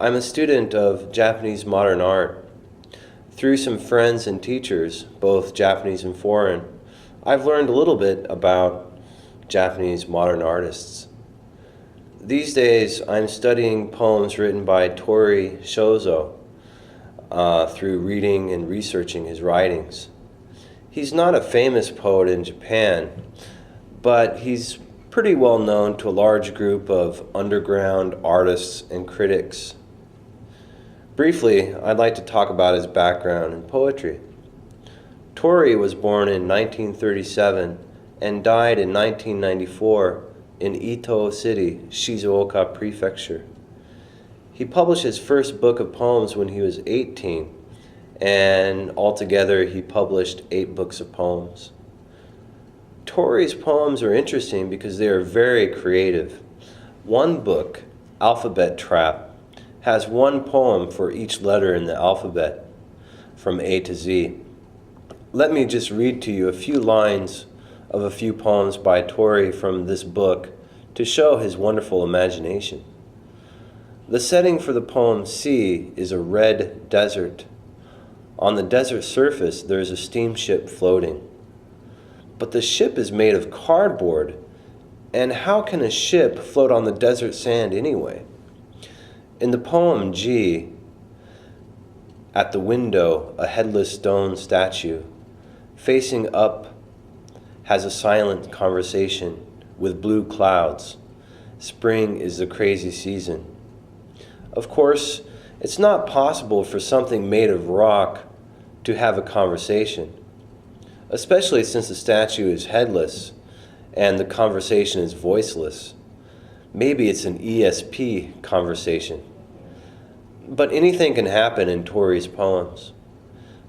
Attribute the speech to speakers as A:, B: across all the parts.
A: I'm a student of Japanese modern art. Through some friends and teachers, both Japanese and foreign, I've learned a little bit about Japanese modern artists. These days, I'm studying poems written by Tori Shozo through reading and researching his writings. He's not a famous poet in Japan, but he's pretty well known to a large group of underground artists and critics. Briefly, I'd like to talk about his background in poetry. Tori was born in 1937 and died in 1994 in Ito City, Shizuoka Prefecture. He published his first book of poems when he was 18, and altogether he published 8 books of poems. Tori's poems are interesting because they are very creative. One book, Alphabet Trap, has one poem for each letter in the alphabet, from A to Z. Let me just read to you a few lines of a few poems by Tori from this book to show his wonderful imagination. The setting for the poem C is a red desert. On the desert surface, there is a steamship floating. But the ship is made of cardboard, and how can a ship float on the desert sand anyway? In the poem G, at the window, a headless stone statue, facing up, has a silent conversation with blue clouds. Spring is the crazy season. Of course, it's not possible for something made of rock to have a conversation, especially since the statue is headless and the conversation is voiceless. Maybe it's an ESP conversation. But anything can happen in Tori's poems.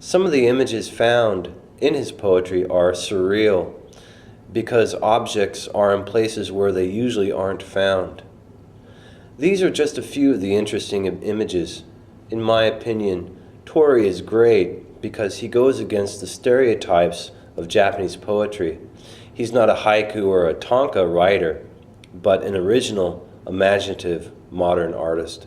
A: Some of the images found in his poetry are surreal because objects are in places where they usually aren't found. These are just a few of the interesting images. In my opinion, Tori is great because he goes against the stereotypes of Japanese poetry. He's not a haiku or a tanka writer, but an original, imaginative, modern artist.